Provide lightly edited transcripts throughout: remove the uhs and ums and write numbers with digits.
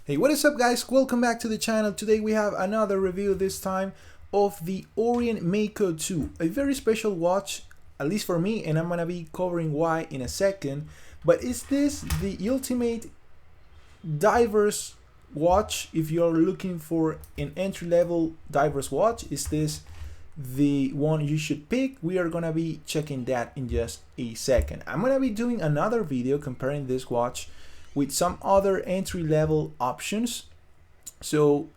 Hey, what is up guys? Welcome back to the channel. Today we have another review, this time of the Orient Mako II, a very special watch, at least for me, and I'm gonna be covering why in a second. But is this the ultimate diver's watch? If you're looking for an entry-level diver's watch, is this the one you should pick? We are gonna be checking that in just a second. I'm gonna be doing another video comparing this watch with some other entry-level options, so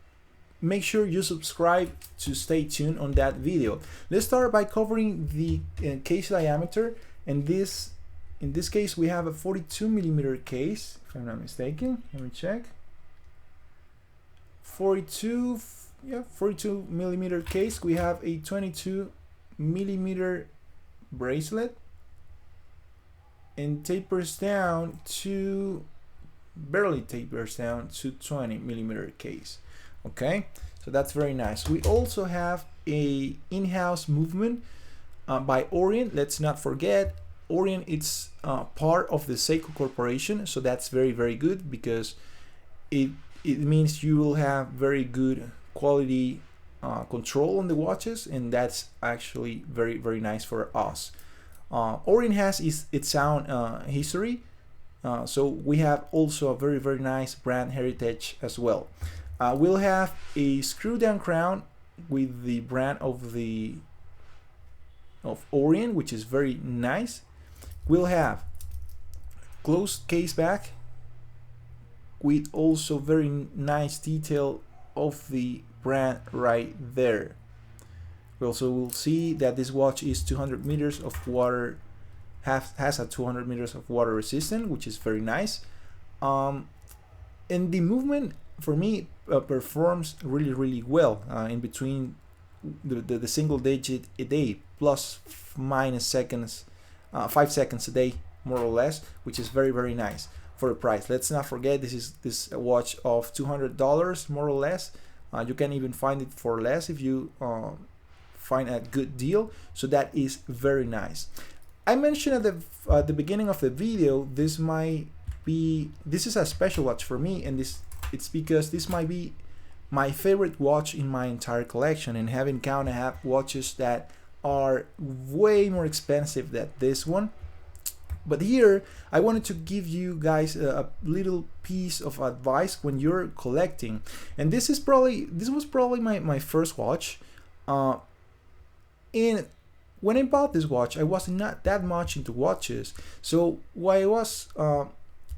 make sure you subscribe to stay tuned on that video. Let's start by covering the case diameter, and in this case we have a 42mm case, if I'm not mistaken. Let me check. 42mm case. We have a 22mm bracelet, and tapers down to barely tapers down to 20mm case. Okay, so that's very nice. We also have a in-house movement by Orient. Let's not forget, Orient it's part of the Seiko corporation, so that's very good, because it means you will have very good quality control on the watches, and that's actually very nice for us. Orient has its own history, so we have also a very nice brand heritage as well. We'll have a screw down crown with the brand of Orient, which is very nice. We'll have closed case back with also very nice detail of the brand right there. We also will see that this watch is 200 meters of water, has a 200 meters of water resistance, which is very nice. And the movement for me performs really well in between the single digit a day, plus minus seconds, 5 seconds a day more or less, which is very nice for the price. Let's not forget, this is a watch of $200 more or less. You can even find it for less if you find a good deal, so that is very nice. I mentioned at the beginning of the video, this is a special watch for me, and it's because this might be my favorite watch in my entire collection, and having count, I have watches that are way more expensive than this one. But here I wanted to give you guys a little piece of advice when you're collecting, and this was probably my first watch, and when I bought this watch, I was not that much into watches, so what I was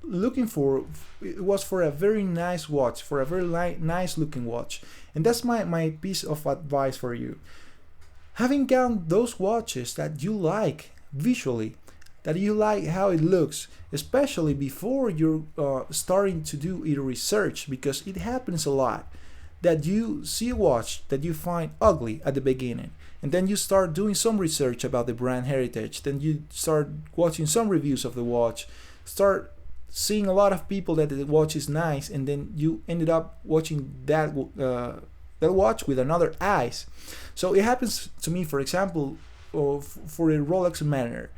looking for, it was for a very nice watch, for a very nice looking watch. And that's my piece of advice for you. Having found those watches that you like visually, that you like how it looks, especially before you're starting to do your research, because it happens a lot that you see a watch that you find ugly at the beginning, and then you start doing some research about the brand heritage, then you start watching some reviews of the watch, start seeing a lot of people that the watch is nice, and then you ended up watching that watch with another eyes. So it happens to me, for example, for a Rolex Manor.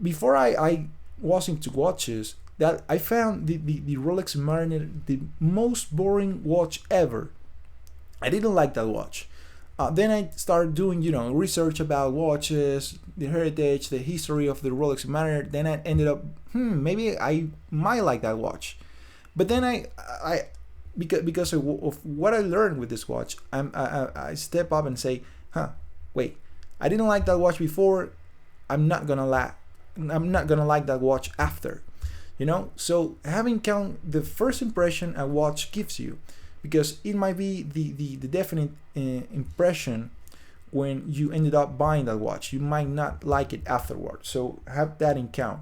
Before I was into watches, that I found the Rolex Mariner the most boring watch ever. I didn't like that watch. Then I started doing, research about watches, the heritage, the history of the Rolex Mariner. Then I ended up, maybe I might like that watch. But then because of what I learned with this watch, I step up and say, wait, I didn't like that watch before. I'm not gonna like that watch after. So having count the first impression a watch gives you, because it might be the definite impression when you ended up buying that watch. You might not like it afterwards, so have that in count.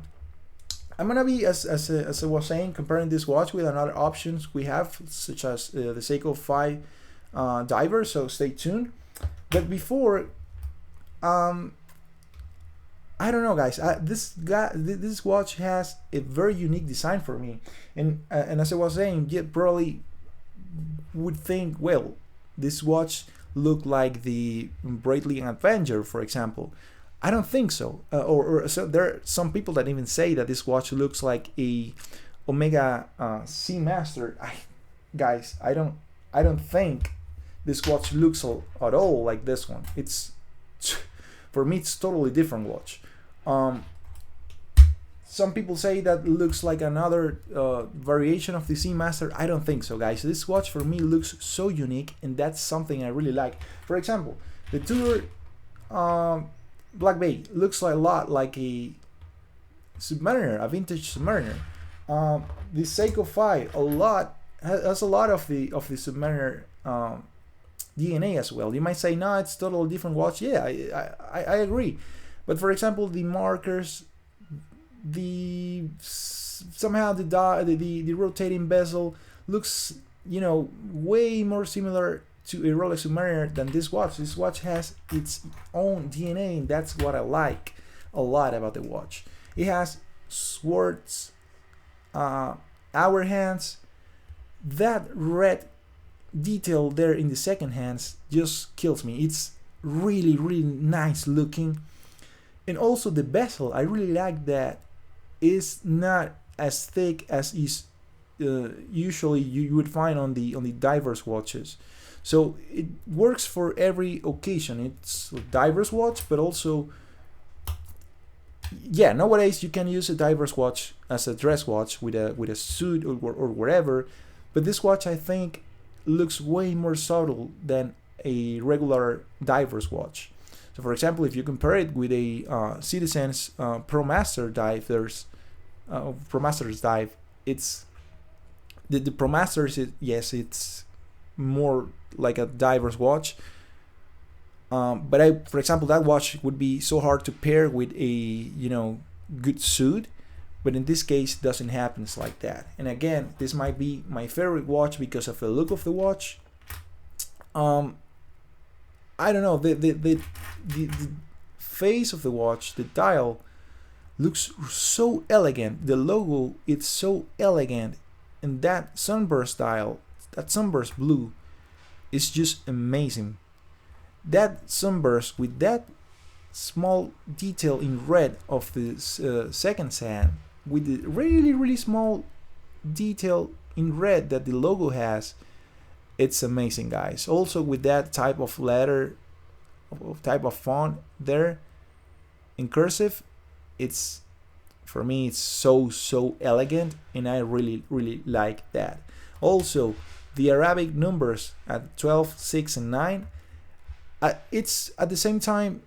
I'm gonna be, as I was saying, comparing this watch with another options we have, such as the Seiko 5 Diver, so stay tuned. But before, I don't know, guys. This watch has a very unique design for me, and as I was saying, you probably would think, well, this watch looked like the Bracelet Avenger, for example. I don't think so. So there are some people that even say that this watch looks like a Omega Seamaster, guys, I don't think this watch looks at all like this one. It's, for me, it's totally different watch. Some people say that looks like another variation of the Seamaster. I don't think so, guys. This watch for me looks so unique, and that's something I really like. For example, the Tudor Black Bay looks like a lot like a Submariner, a vintage Submariner. The Seiko 5 has a lot of the Submariner DNA as well. You might say, no, it's totally different watch. Yeah, I agree. But for example, the markers, somehow the rotating bezel looks, you know, way more similar to a Rolex Submariner than this watch. This watch has its own DNA, and that's what I like a lot about the watch. It has swords, hour hands. That red detail there in the second hands just kills me. It's really, really nice looking. And also the bezel, I really like that. It's not as thick as is usually you would find on the divers watches. So it works for every occasion. It's a divers watch, but also, yeah, nowadays you can use a divers watch as a dress watch with a suit or whatever. But this watch, I think, looks way more subtle than a regular divers watch. So for example, if you compare it with a Citizen's ProMaster dive, it's the ProMasters. Yes, it's more like a diver's watch. But for example, that watch would be so hard to pair with a good suit. But in this case, it doesn't happen like that. And again, this might be my favorite watch because of the look of the watch. I don't know, the face of the watch, the dial, looks so elegant. The logo, it's so elegant, and that sunburst dial, that sunburst blue, is just amazing. That sunburst with that small detail in red of the second hand, with the really, really small detail in red that the logo has, it's amazing, guys. Also with that type of letter, type of font there in cursive, it's, for me, it's so elegant, and I really, really like that. Also, the Arabic numbers at 12, 6, and 9, it's at the same time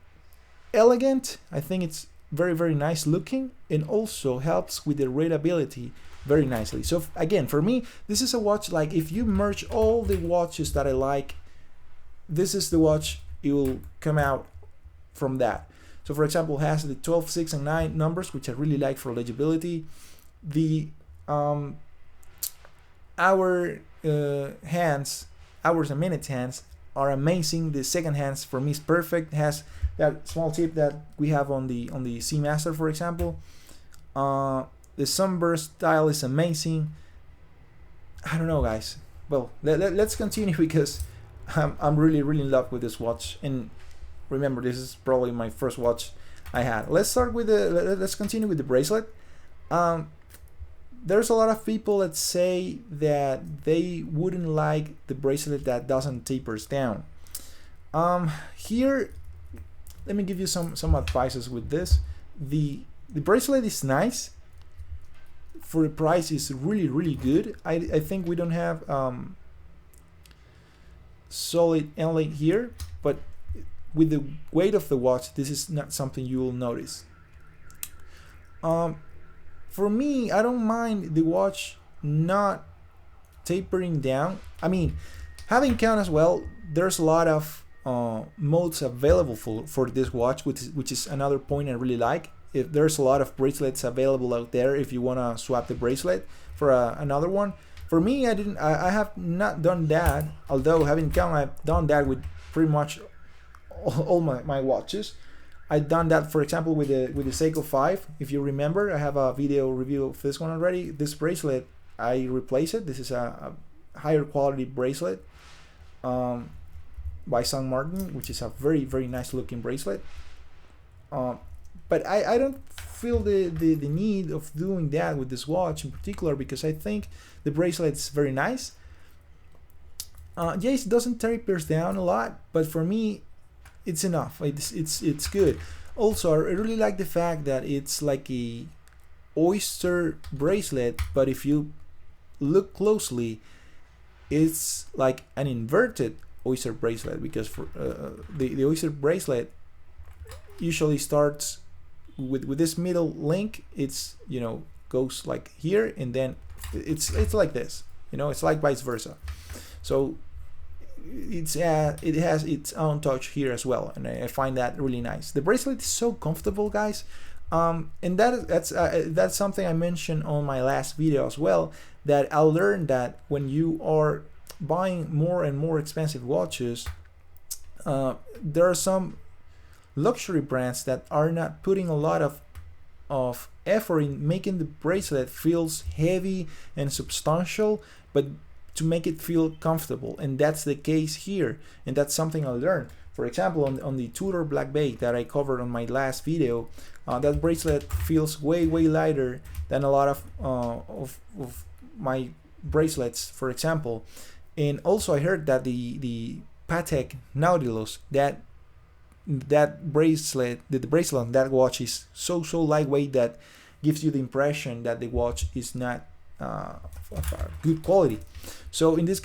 elegant. I think it's very, very nice looking, and also helps with the readability very nicely. So again, for me, this is a watch, like, if you merge all the watches that I like, this is the watch it will come out from that. So for example, it has the 12, 6, and 9 numbers, which I really like for legibility. The hour hands, hours and minutes hands, are amazing. The second hands for me is perfect. It has that small tip that we have on the Seamaster, for example. The sunburst dial is amazing. I don't know, guys. Well, let's continue, because I'm really, really in love with this watch. And remember, this is probably my first watch I had. Let's continue with the bracelet. There's a lot of people that say that they wouldn't like the bracelet that doesn't tapers down. Here, let me give you some advices with this. The bracelet is nice. For the price, is really, really good. I think we don't have solid inlay here, but with the weight of the watch, this is not something you will notice. For me, I don't mind the watch not tapering down. I mean, having count as well, there's a lot of modes available for this watch, which is another point I really like. If there's a lot of bracelets available out there, if you want to swap the bracelet for another one. For me, I have not done that. Although having count, I've done that with pretty much all my watches. I've done that, for example, with the Seiko 5. If you remember, I have a video review of this one already. This bracelet, I replaced it. This is a higher quality bracelet by St. Martin, which is a very, very nice looking bracelet. but I don't feel the need of doing that with this watch in particular, because I think the bracelet is very nice. Yes, it doesn't tapers down a lot, but for me it's enough. It's good. Also, I really like the fact that it's like a oyster bracelet, but if you look closely, it's like an inverted oyster bracelet, because for the oyster bracelet usually starts with this middle link. It's, you know, goes like here, and then it's like this, you know, it's like vice versa. So it has its own touch here as well, and I find that really nice. The bracelet is so comfortable, guys, and that's something I mentioned on my last video as well, that I learned that when you are buying more and more expensive watches, there are some luxury brands that are not putting a lot of effort in making the bracelet feels heavy and substantial, but to make it feel comfortable, and that's the case here, and that's something I learned. For example, on the Tudor Black Bay that I covered on my last video, that bracelet feels way lighter than a lot of my bracelets, for example. And also I heard that the Patek Nautilus, that bracelet, the bracelet on that watch is so lightweight that gives you the impression that the watch is not of good quality. So in this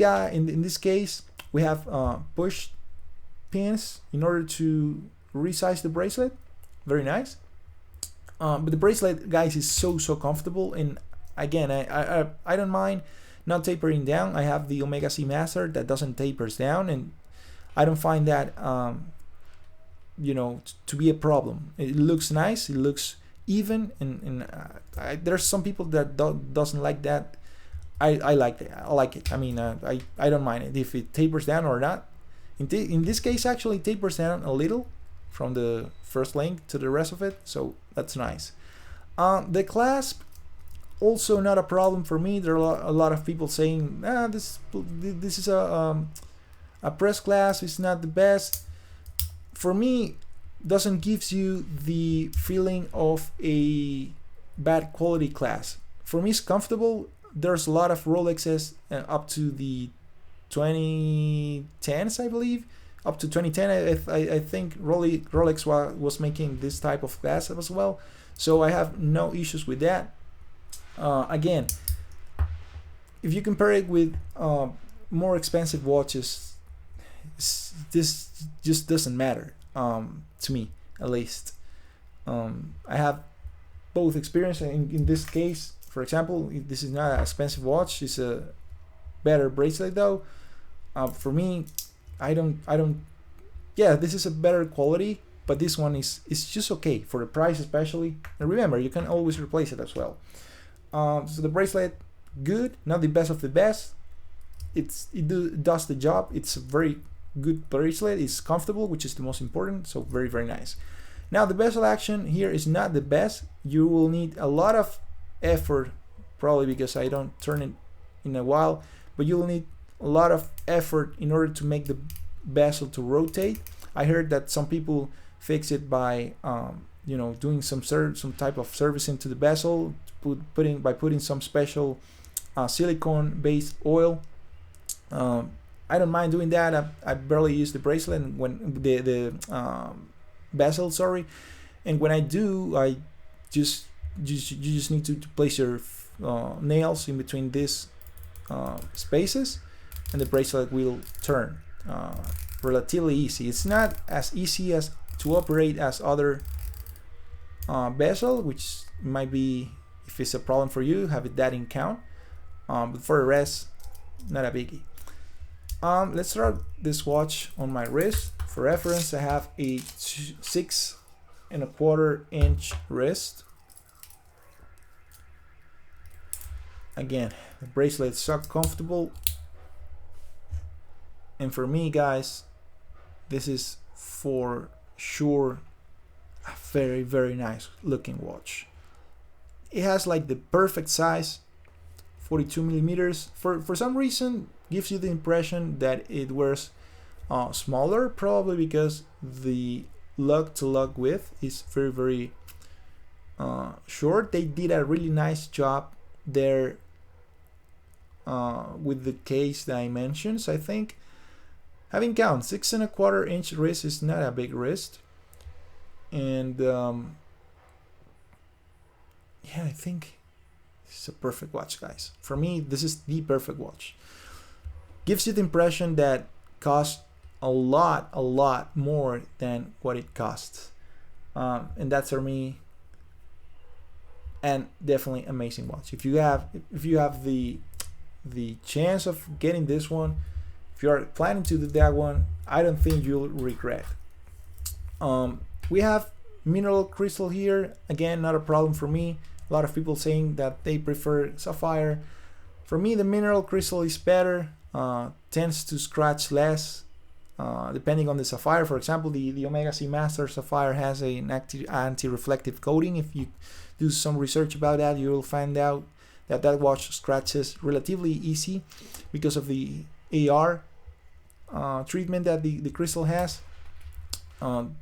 case, we have push pins in order to resize the bracelet. Very nice. But the bracelet, guys, is so comfortable, and again, I don't mind not tapering down. I have the Omega C Master that doesn't tapers down, and I don't find that you know, to be a problem. It looks nice, it looks even, and there's some people that doesn't like that. I like it. I like it. I mean, I don't mind it if it tapers down or not. In this case, actually tapers down a little from the first link to the rest of it, so that's nice. The clasp, also not a problem for me. There are a lot of people saying, this is a press clasp, it's not the best. For me, doesn't gives you the feeling of a bad quality clasp. For me, it's comfortable. There's a lot of Rolexes up to the 2010s, I believe. Up to 2010, I think Rolex was making this type of clasp as well. So I have no issues with that. Again, if you compare it with more expensive watches, this just doesn't matter, to me at least. I have both experience. In this case, for example, this is not an expensive watch, it's a better bracelet though. For me, I don't yeah, this is a better quality, but this one is just okay for the price, especially. And remember, you can always replace it as well. So the bracelet, good, not the best of the best. It does the job. It's a very good bracelet. It's comfortable, which is the most important, so very nice. Now the bezel action here is not the best. You will need a lot of effort, probably because I don't turn it in a while, but you will need a lot of effort in order to make the bezel to rotate. I heard that some people fix it by you know, doing some type of servicing to the bezel, by putting some special silicone based oil. I don't mind doing that. I barely use the bracelet when the bezel, sorry, and when I do, I you just need to place your nails in between these spaces, and the bracelet will turn relatively easy. It's not as easy as to operate as other bezel, which might be, if it's a problem for you, have it that in count, but for the rest, not a biggie. Let's start this watch on my wrist. For reference, I have a 6¼ inch wrist. Again, the bracelet is so comfortable, and for me, guys, this is for sure a very nice looking watch. It has like the perfect size, 42 millimeters. For some reason, gives you the impression that it wears smaller, probably because the lug to lug width is very short. They did a really nice job there with the case dimensions. I think having count 6¼ inch wrist is not a big wrist, and yeah, I think it's a perfect watch, guys. For me, this is the perfect watch. Gives you the impression that costs a lot more than what it costs, and that's for me. And definitely amazing watch. If you have the chance of getting this one, if you are planning to do that one, I don't think you'll regret. We have mineral crystal here. Again, not a problem for me. A lot of people saying that they prefer sapphire. For me, the mineral crystal is better. Tends to scratch less, depending on the sapphire. For example, the Omega C Master sapphire has an anti-reflective coating. If you do some research about that, you will find out that that watch scratches relatively easy because of the AR treatment that the crystal has. And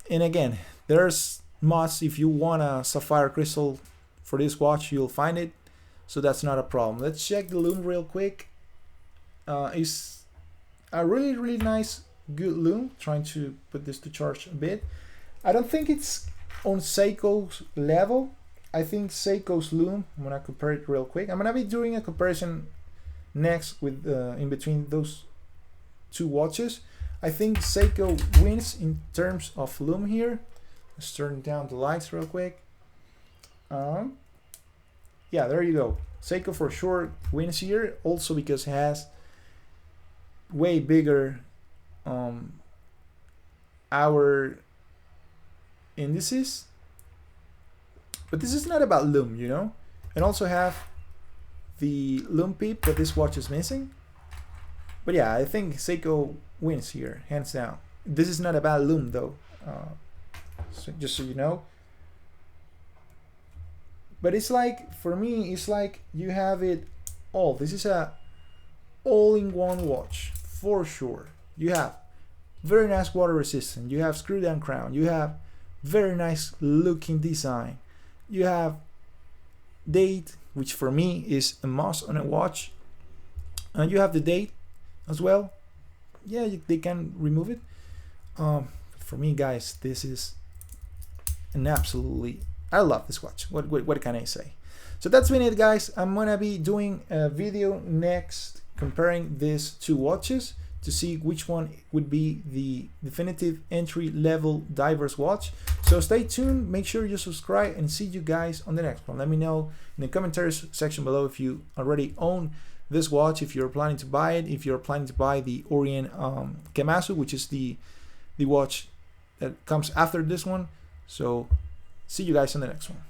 again, there's mods. If you want a sapphire crystal for this watch, you'll find it, so that's not a problem. Let's check the lume real quick. It's a really nice, good lume. Trying to put this to charge a bit. I don't think it's on Seiko's level. I think Seiko's lume, I'm gonna compare it real quick. I'm gonna be doing a comparison next with in between those two watches. I think Seiko wins in terms of lume here. Let's turn down the lights real quick. Yeah, there you go. Seiko for sure wins here, also because it has way bigger hour indices. But this is not about lume, you know. And also have the lume peep that this watch is missing. But yeah, I think Seiko wins here, hands down. This is not about lume though, so just so you know. But it's like, for me, it's like you have it all. This is a all-in-one watch for sure. You have very nice water resistant. You have screw down crown. You have very nice looking design. You have date, which for me is a must on a watch, and you have the date as well. Yeah, they can remove it. For me, guys, this is an absolutely, I love this watch. What can I say? So that's been it, guys. I'm gonna be doing a video next comparing these two watches to see which one would be the definitive entry-level diver's watch. So stay tuned, make sure you subscribe, and see you guys on the next one. Let me know in the commentaries section below if you already own this watch, if you're planning to buy it, if you're planning to buy the Orient Mako II, which is the watch that comes after this one. So see you guys on the next one.